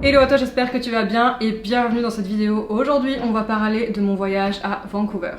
Hello à toi, j'espère que tu vas bien et bienvenue dans cette vidéo. Aujourd'hui, on va parler de mon voyage à Vancouver.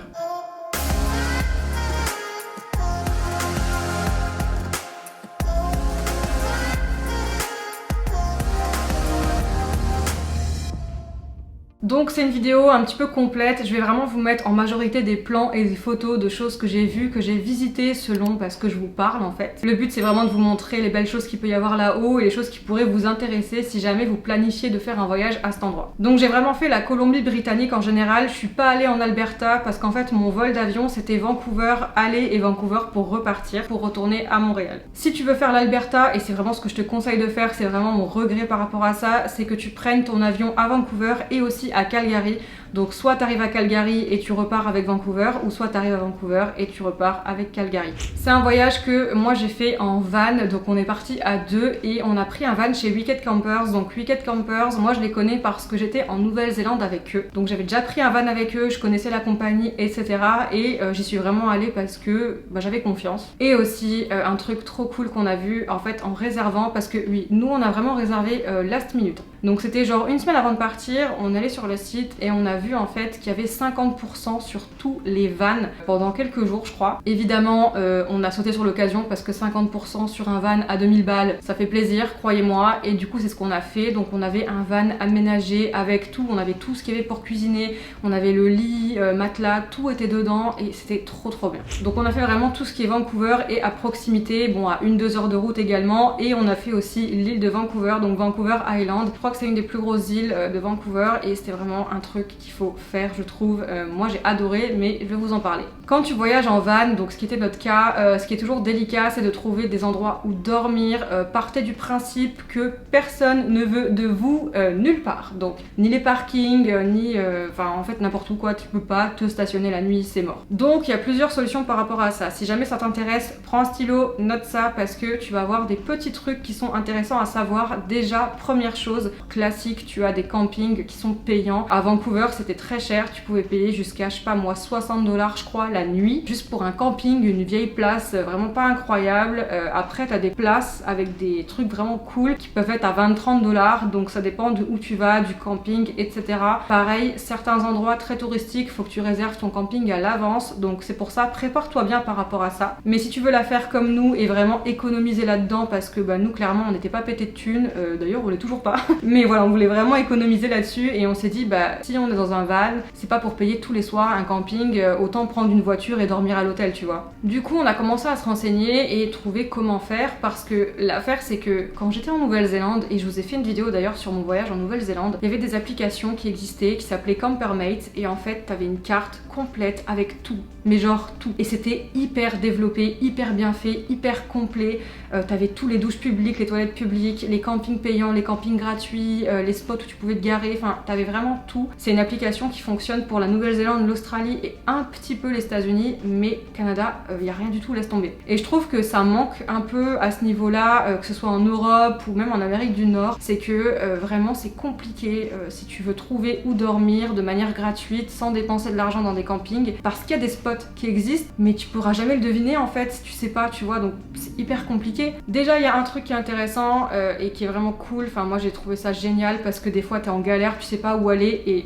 Donc c'est une vidéo un petit peu complète, je vais vraiment vous mettre en majorité des plans et des photos de choses que j'ai vues, que j'ai visitées selon parce que je vous parle en fait. Le but c'est vraiment de vous montrer les belles choses qu'il peut y avoir là-haut et les choses qui pourraient vous intéresser si jamais vous planifiez de faire un voyage à cet endroit. Donc j'ai vraiment fait la Colombie-Britannique en général, je suis pas allée en Alberta parce qu'en fait mon vol d'avion c'était Vancouver aller et Vancouver pour repartir, pour retourner à Montréal. Si tu veux faire l'Alberta, et c'est vraiment ce que je te conseille de faire, c'est vraiment mon regret par rapport à ça, c'est que tu prennes ton avion à Vancouver et aussi à Calgary. Donc soit tu arrives à Calgary et tu repars avec Vancouver, ou soit tu arrives à Vancouver et tu repars avec Calgary. C'est un voyage que moi j'ai fait en van, donc on est parti à deux et on a pris un van chez Wicked Campers. Donc Wicked Campers, moi je les connais parce que j'étais en Nouvelle-Zélande avec eux. Donc j'avais déjà pris un van avec eux, je connaissais la compagnie, etc. Et j'y suis vraiment allée parce que j'avais confiance. Et aussi un truc trop cool qu'on a vu en fait en réservant, parce que oui, nous on a vraiment réservé last minute. Donc c'était genre une semaine avant de partir, on allait sur le site et on a vu en fait qu'il y avait 50% sur tous les vans pendant quelques jours je crois. Évidemment on a sauté sur l'occasion parce que 50% sur un van à 2000 balles ça fait plaisir, croyez-moi, et du coup c'est ce qu'on a fait. Donc on avait un van aménagé avec tout, on avait tout ce qu'il y avait pour cuisiner, on avait le lit, matelas, tout était dedans et c'était trop bien. Donc on a fait vraiment tout ce qui est Vancouver et à proximité, bon à 1-2 heures de route également, et on a fait aussi l'île de Vancouver, donc Vancouver Island. Je crois que c'est une des plus grosses îles de Vancouver et c'était vraiment un truc qu'il faut faire je trouve. Moi j'ai adoré, mais je vais vous en parler. Quand tu voyages en van, donc ce qui était notre cas, ce qui est toujours délicat c'est de trouver des endroits où dormir. Partez du principe que personne ne veut de vous nulle part, donc ni les parkings, ni enfin en fait n'importe où quoi, tu peux pas te stationner la nuit, c'est mort. Donc il y a plusieurs solutions par rapport à ça. Si jamais ça t'intéresse, prends un stylo, note ça parce que tu vas avoir des petits trucs qui sont intéressants à savoir. Déjà, première chose classique, tu as des campings qui sont payants. À Vancouver c'était très cher, tu pouvais payer jusqu'à je sais pas moi 60 $ je crois la nuit juste pour un camping, une vieille place vraiment pas incroyable. Après t'as des places avec des trucs vraiment cool qui peuvent être à 20-30 $, donc ça dépend de où tu vas, du camping, etc. Pareil, certains endroits très touristiques, faut que tu réserves ton camping à l'avance, donc c'est pour ça, prépare-toi bien par rapport à ça. Mais si tu veux la faire comme nous et vraiment économiser là-dedans, parce que nous clairement on n'était pas pété de thunes, d'ailleurs on l'est toujours pas, mais voilà, on voulait vraiment économiser là-dessus et on s'est dit si on est dans un van, c'est pas pour payer tous les soirs un camping, autant prendre une voiture et dormir à l'hôtel, tu vois. Du coup on a commencé à se renseigner et trouver comment faire, parce que l'affaire c'est que quand j'étais en Nouvelle-Zélande, et je vous ai fait une vidéo d'ailleurs sur mon voyage en Nouvelle-Zélande, il y avait des applications qui existaient qui s'appelaient Campermate, et en fait t'avais une carte complète avec tout, mais genre tout, et c'était hyper développé, hyper bien fait, hyper complet. T'avais tous les douches publiques, les toilettes publiques, les campings payants, les campings gratuits, les spots où tu pouvais te garer, enfin t'avais vraiment tout. C'est une application qui fonctionne pour la Nouvelle-Zélande, l'Australie et un petit peu les États-Unis, mais Canada, y a rien du tout, laisse tomber. Et je trouve que ça manque un peu à ce niveau-là, que ce soit en Europe ou même en Amérique du Nord, c'est que vraiment c'est compliqué si tu veux trouver où dormir de manière gratuite sans dépenser de l'argent dans des campings, parce qu'il y a des spots qui existent, mais tu pourras jamais le deviner en fait si tu sais pas, tu vois, donc c'est hyper compliqué. Déjà il y a un truc qui est intéressant et qui est vraiment cool, enfin moi j'ai trouvé ça génial parce que des fois t'es en galère, tu sais pas où aller et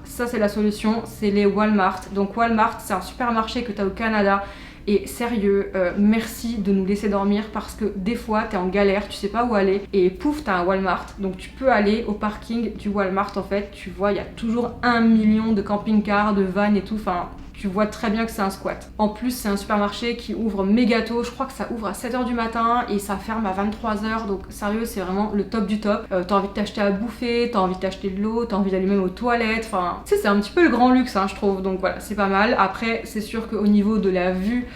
ça c'est la solution, c'est les Walmart. Donc Walmart c'est un supermarché que t'as au Canada. Et sérieux, merci de nous laisser dormir parce que des fois t'es en galère, tu sais pas où aller et pouf t'as un Walmart, donc tu peux aller au parking du Walmart en fait, tu vois il y a toujours 1 million de camping-cars, de vannes et tout, enfin tu vois très bien que c'est un squat. En plus c'est un supermarché qui ouvre méga tôt, je crois que ça ouvre à 7 h du matin et ça ferme à 23 h, donc sérieux c'est vraiment le top du top. T'as envie de t'acheter à bouffer, t'as envie de t'acheter de l'eau, t'as envie d'aller même aux toilettes, enfin tu sais c'est un petit peu le grand luxe je trouve, donc voilà c'est pas mal. Après c'est sûr qu'au niveau de la vue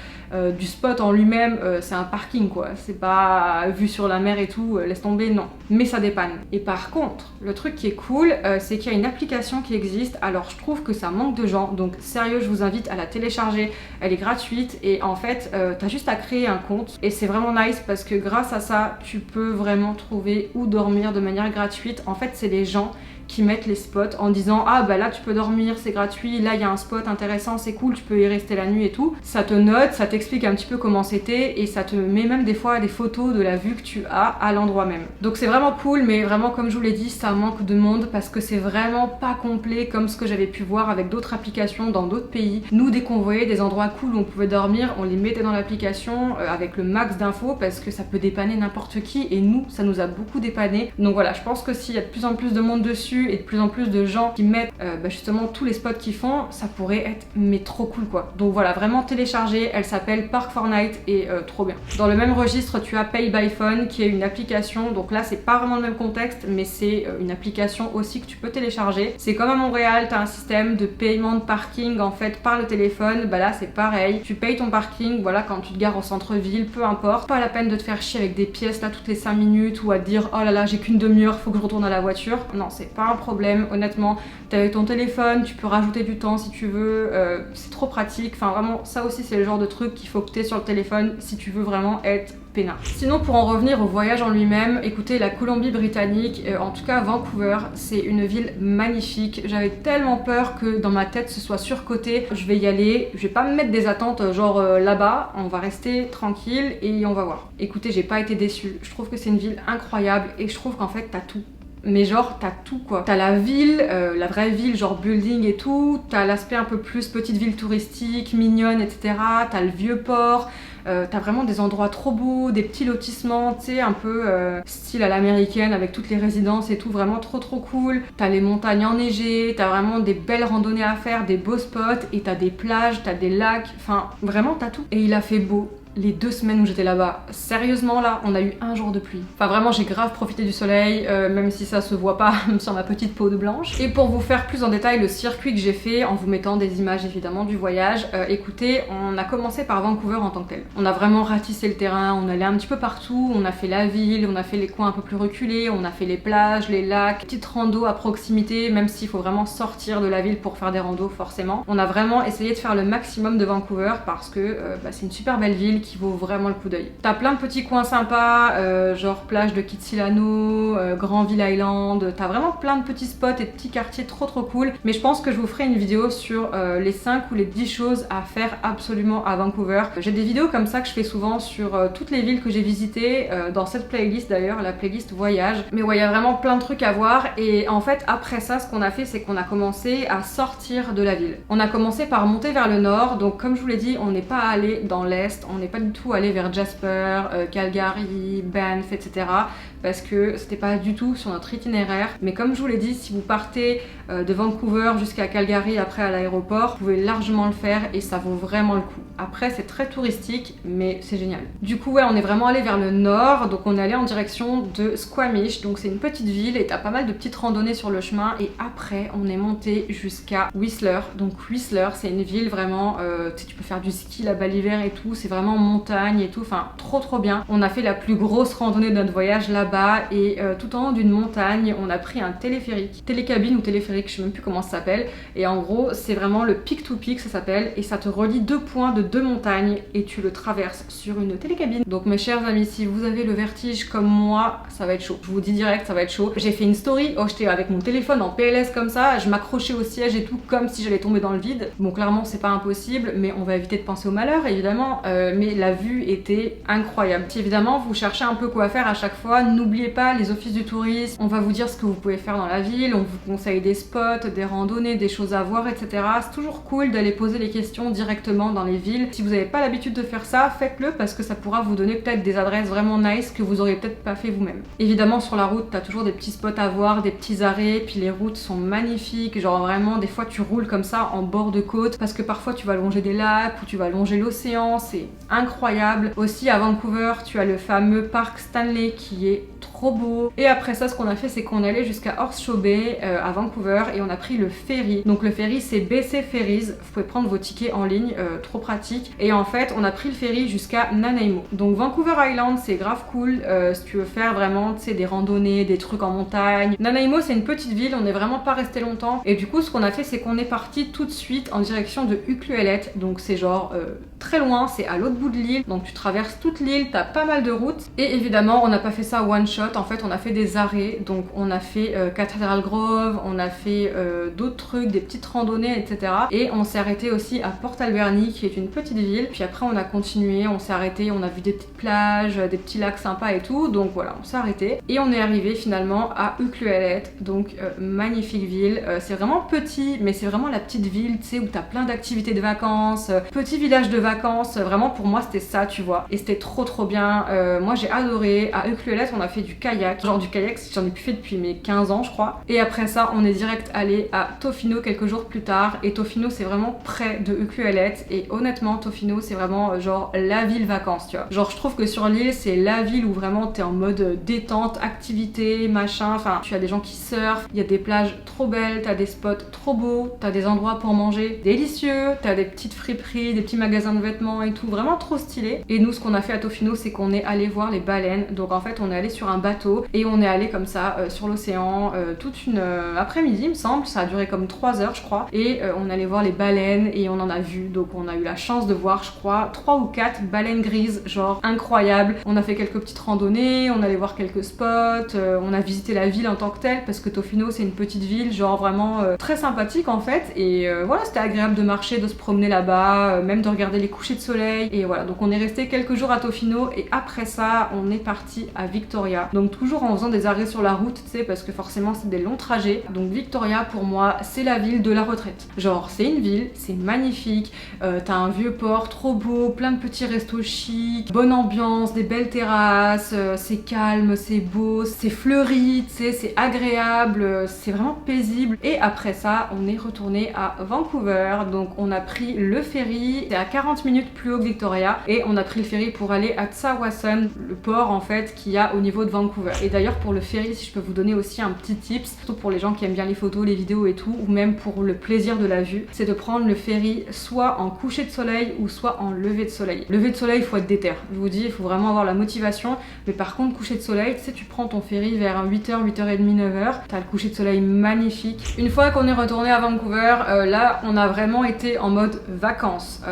du spot en lui-même, c'est un parking quoi, c'est pas vue sur la mer et tout, laisse tomber, non, mais ça dépanne. Et par contre le truc qui est cool, c'est qu'il y a une application qui existe, alors je trouve que ça manque de gens, donc sérieux je vous invite à la télécharger, elle est gratuite et en fait t'as juste à créer un compte et c'est vraiment nice parce que grâce à ça tu peux vraiment trouver où dormir de manière gratuite. En fait c'est les gens qui mettent les spots en disant là tu peux dormir, c'est gratuit, là il y a un spot intéressant, c'est cool, tu peux y rester la nuit et tout. Ça te note, ça t'explique t'explique un petit peu comment c'était et ça te met même des fois des photos de la vue que tu as à l'endroit même. Donc c'est vraiment cool, mais vraiment comme je vous l'ai dit, ça manque de monde parce que c'est vraiment pas complet comme ce que j'avais pu voir avec d'autres applications dans d'autres pays. Nous, dès qu'on voyait des endroits cool où on pouvait dormir, on les mettait dans l'application avec le max d'infos parce que ça peut dépanner n'importe qui et nous, ça nous a beaucoup dépanné. Donc voilà, je pense que s'il y a de plus en plus de monde dessus et de plus en plus de gens qui mettent justement tous les spots qu'ils font, ça pourrait être mais trop cool quoi. Donc voilà, vraiment téléchargée, elle s'appelle Park Fortnite et trop bien. Dans le même registre, tu as Pay by Phone qui est une application, donc là c'est pas vraiment le même contexte, mais c'est une application aussi que tu peux télécharger. C'est comme à Montréal, tu as un système de paiement de parking en fait par le téléphone, bah là c'est pareil, tu payes ton parking, voilà, quand tu te gares au centre-ville, peu importe, pas la peine de te faire chier avec des pièces là toutes les 5 minutes ou à te dire oh là là j'ai qu'une demi-heure, faut que je retourne à la voiture. Non, c'est pas un problème, honnêtement, t'es avec ton téléphone, tu peux rajouter du temps si tu veux, c'est trop pratique, enfin vraiment ça aussi c'est le genre de truc qu'il faut que t'aies sur le téléphone si tu veux vraiment être peinard. Sinon pour en revenir au voyage en lui-même, écoutez, la Colombie-Britannique, en tout cas Vancouver, c'est une ville magnifique. J'avais tellement peur que dans ma tête ce soit surcoté. Je vais y aller, je vais pas me mettre des attentes genre là-bas, on va rester tranquille et on va voir. Écoutez, j'ai pas été déçue, je trouve que c'est une ville incroyable et je trouve qu'en fait t'as tout. Mais genre t'as tout quoi. T'as la ville, la vraie ville genre building et tout, t'as l'aspect un peu plus petite ville touristique, mignonne, etc. T'as le vieux port, t'as vraiment des endroits trop beaux, des petits lotissements, tu sais, un peu style à l'américaine avec toutes les résidences et tout, vraiment trop cool. T'as les montagnes enneigées, t'as vraiment des belles randonnées à faire, des beaux spots et t'as des plages, t'as des lacs, enfin vraiment t'as tout. Et il a fait beau. Les 2 semaines où j'étais là-bas, sérieusement là, on a eu un jour de pluie. Enfin vraiment j'ai grave profité du soleil, même si ça se voit pas sur ma petite peau de blanche. Et pour vous faire plus en détail le circuit que j'ai fait, en vous mettant des images évidemment du voyage, écoutez, on a commencé par Vancouver en tant que tel. On a vraiment ratissé le terrain, on allait un petit peu partout, on a fait la ville, on a fait les coins un peu plus reculés, on a fait les plages, les lacs, petites randos à proximité, même s'il faut vraiment sortir de la ville pour faire des randos forcément. On a vraiment essayé de faire le maximum de Vancouver parce que c'est une super belle ville qui vaut vraiment le coup d'œil. T'as plein de petits coins sympas, genre plage de Kitsilano, Granville Island, t'as vraiment plein de petits spots et de petits quartiers trop cool, mais je pense que je vous ferai une vidéo sur les 5 ou les 10 choses à faire absolument à Vancouver. J'ai des vidéos comme ça que je fais souvent sur toutes les villes que j'ai visitées, dans cette playlist d'ailleurs, la playlist voyage, mais ouais, il y a vraiment plein de trucs à voir et en fait après ça, ce qu'on a fait, c'est qu'on a commencé à sortir de la ville. On a commencé par monter vers le nord, donc comme je vous l'ai dit, on n'est pas allé dans l'est, on n'est pas du tout aller vers Jasper, Calgary, Banff, etc. parce que c'était pas du tout sur notre itinéraire. Mais comme je vous l'ai dit, si vous partez de Vancouver jusqu'à Calgary après à l'aéroport, vous pouvez largement le faire et ça vaut vraiment le coup. Après c'est très touristique mais c'est génial. Du coup ouais, on est vraiment allé vers le nord, donc on est allé en direction de Squamish, donc c'est une petite ville et t'as pas mal de petites randonnées sur le chemin et après on est monté jusqu'à Whistler. Donc Whistler c'est une ville vraiment, tu peux faire du ski là-bas l'hiver et tout, c'est vraiment montagne et tout, enfin trop bien. On a fait la plus grosse randonnée de notre voyage là-bas et tout en haut d'une montagne on a pris un téléphérique, télécabine ou téléphérique, je sais même plus comment ça s'appelle, et en gros c'est vraiment le peak to peak ça s'appelle et ça te relie 2 points de 2 montagnes et tu le traverses sur une télécabine. Donc mes chers amis, si vous avez le vertige comme moi, ça va être chaud, je vous dis direct, ça va être chaud. J'ai fait une story, j'étais avec mon téléphone en PLS comme ça, je m'accrochais au siège et tout comme si j'allais tomber dans le vide. Bon clairement c'est pas impossible mais on va éviter de penser au malheur évidemment, mais la vue était incroyable. Si évidemment vous cherchez un peu quoi faire à chaque fois, n'oubliez pas les offices du tourisme, on va vous dire ce que vous pouvez faire dans la ville, on vous conseille des spots, des randonnées, des choses à voir, etc. C'est toujours cool d'aller poser les questions directement dans les villes. Si vous n'avez pas l'habitude de faire ça, faites-le parce que ça pourra vous donner peut-être des adresses vraiment nice que vous auriez peut-être pas fait vous-même. Évidemment sur la route, t'as toujours des petits spots à voir, des petits arrêts, puis les routes sont magnifiques, genre vraiment des fois tu roules comme ça en bord de côte parce que parfois tu vas longer des lacs ou tu vas longer l'océan, c'est incroyable. Aussi à Vancouver, tu as le fameux parc Stanley qui est trop beau. Et après ça, ce qu'on a fait, c'est qu'on allait jusqu'à Horseshoe Bay à Vancouver et on a pris le ferry. Donc le ferry, c'est BC Ferries. Vous pouvez prendre vos tickets en ligne, trop pratique. Et en fait, on a pris le ferry jusqu'à Nanaimo. Donc Vancouver Island, c'est grave cool si tu veux faire vraiment, tu sais, des randonnées, des trucs en montagne. Nanaimo, c'est une petite ville, on n'est vraiment pas resté longtemps. Et du coup, ce qu'on a fait, c'est qu'on est parti tout de suite en direction de Ucluelet. Donc c'est genre très loin, c'est à l'autre bout de l'île. Donc tu traverses toute l'île, t'as pas mal de routes. Et évidemment, on n'a pas fait ça one shot, potes, en fait, on a fait des arrêts. Donc on a fait Cathedral Grove, on a fait d'autres trucs, des petites randonnées, etc. Et on s'est arrêté aussi à Port Alberni, qui est une petite ville. Puis après on a continué, on s'est arrêté, on a vu des petites plages, des petits lacs sympas et tout. Donc voilà, on s'est arrêté. Et on est arrivé finalement à Ucluelet, donc magnifique ville. C'est vraiment petit, mais c'est vraiment la petite ville, tu sais, où t'as plein d'activités de vacances, petit village de vacances. Vraiment pour moi c'était ça, tu vois. Et c'était trop bien. Moi j'ai adoré. À Ucluelet on a fait du kayak, genre du kayak j'en ai plus fait depuis mes 15 ans je crois. Et après ça on est direct allé à Tofino quelques jours plus tard. Et Tofino c'est vraiment près de Ucluelet. Et honnêtement Tofino c'est vraiment genre la ville vacances, tu vois. Genre je trouve que sur l'île c'est la ville où vraiment t'es en mode détente, activité, machin. Enfin tu as des gens qui surfent, il y a des plages trop belles, t'as des spots trop beaux, t'as des endroits pour manger délicieux, t'as des petites friperies, des petits magasins de vêtements et tout, vraiment trop stylé. Et nous ce qu'on a fait à Tofino c'est qu'on est allé voir les baleines. Donc en fait on est allé sur un bateau et on est allé comme ça sur l'océan toute une après-midi il me semble, ça a duré comme 3 heures je crois. Et on allait voir les baleines et on en a vu. Donc on a eu la chance de voir je crois 3 ou 4 baleines grises, genre incroyable. On a fait quelques petites randonnées, on allait voir quelques spots, on a visité la ville en tant que telle parce que Tofino c'est une petite ville genre vraiment très sympathique en fait. Et voilà, c'était agréable de marcher, de se promener là-bas, même de regarder les couchers de soleil. Et voilà, donc on est resté quelques jours à Tofino et après ça on est parti à Victoria. Donc toujours en faisant des arrêts sur la route, tu sais, parce que forcément c'est des longs trajets. Donc Victoria pour moi c'est la ville de la retraite. Genre c'est une ville, c'est magnifique, t'as un vieux port trop beau, plein de petits restos chics, bonne ambiance, des belles terrasses, c'est calme, c'est beau, c'est fleuri, tu sais, c'est agréable, c'est vraiment paisible. Et après ça on est retourné à Vancouver. Donc on a pris le ferry, c'est à 40 minutes plus haut que Victoria, et on a pris le ferry pour aller à Tsawwassen, le port en fait qu'il y a au niveau de Vancouver. Et d'ailleurs pour le ferry, si je peux vous donner aussi un petit tips, surtout pour les gens qui aiment bien les photos, les vidéos et tout, ou même pour le plaisir de la vue, c'est de prendre le ferry soit en coucher de soleil ou soit en lever de soleil. Lever de soleil, il faut être déter, je vous dis, il faut vraiment avoir la motivation. Mais par contre coucher de soleil, tu sais, tu prends ton ferry vers 8h, 8h30, 9h, t'as le coucher de soleil magnifique. Une fois qu'on est retourné à Vancouver, là on a vraiment été en mode vacances.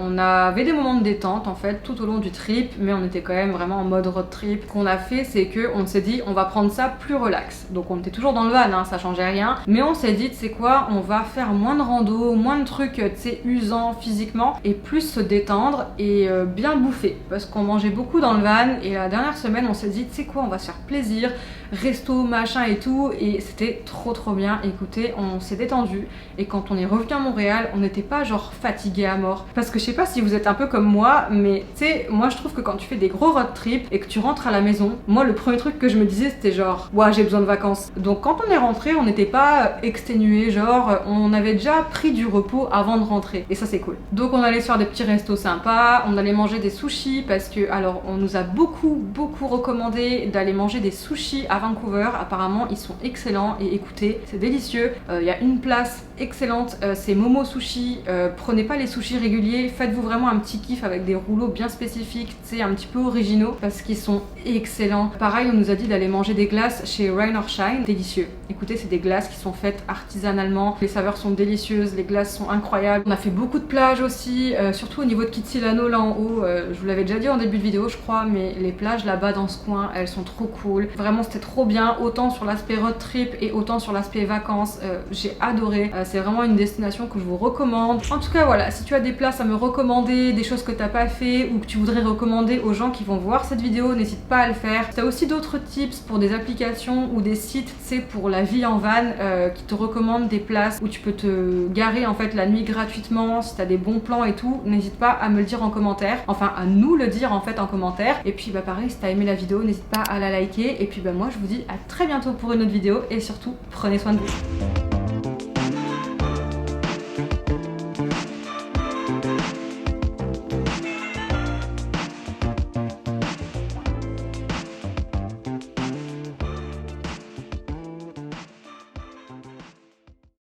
On avait des moments de détente en fait tout au long du trip, mais on était quand même vraiment en mode road trip. Ce qu'on a fait c'est que on s'est dit on va prendre ça plus relax. Donc on était toujours dans le van, hein, ça changeait rien, mais on s'est dit c'est quoi, on va faire moins de rando, moins de trucs tu sais usants physiquement et plus se détendre et bien bouffer parce qu'on mangeait beaucoup dans le van. Et la dernière semaine on s'est dit tu sais quoi, on va se faire plaisir, resto machin et tout, et c'était trop bien. Écoutez, on s'est détendu et quand on est revenu à Montréal on n'était pas genre fatigué à mort, parce que je sais pas si vous êtes un peu comme moi, mais tu sais moi je trouve que quand tu fais des gros road trips et que tu rentres à la maison, moi le premier truc que je me disais c'était genre ouais j'ai besoin de vacances. Donc quand on est rentré on n'était pas exténué, genre on avait déjà pris du repos avant de rentrer et ça c'est cool. Donc on allait se faire des petits restos sympas, on allait manger des sushis parce que alors on nous a beaucoup recommandé d'aller manger des sushis à Vancouver. Apparemment ils sont excellents et écoutez c'est délicieux. Il y a une place excellente, c'est Momo Sushi. Prenez pas les sushis réguliers, faites-vous vraiment un petit kiff avec des rouleaux bien spécifiques, tu sais, un petit peu originaux parce qu'ils sont excellents. Pareil on nous a dit d'aller manger des glaces chez Rain or Shine, délicieux. Écoutez c'est des glaces qui sont faites artisanalement, les saveurs sont délicieuses, les glaces sont incroyables. On a fait beaucoup de plages aussi, surtout au niveau de Kitsilano là en haut. Je vous l'avais déjà dit en début de vidéo je crois, mais les plages là-bas dans ce coin elles sont trop cool. Vraiment c'était trop bien, autant sur l'aspect road trip et autant sur l'aspect vacances. J'ai adoré, c'est vraiment une destination que je vous recommande. En tout cas voilà, si tu as des places à me recommander, des choses que t'as pas fait ou que tu voudrais recommander aux gens qui vont voir cette vidéo, n'hésite pas à le faire. Tu as aussi d'autres tips pour des applications ou des sites, tu sais, pour la vie en van qui te recommandent des places où tu peux te garer en fait la nuit gratuitement si tu as des bons plans et tout, n'hésite pas à me le dire en commentaire, enfin à nous le dire en fait en commentaire. Et puis bah pareil, si tu as aimé la vidéo, n'hésite pas à la liker. Et puis bah moi je vous dis à très bientôt pour une autre vidéo et surtout prenez soin de vous.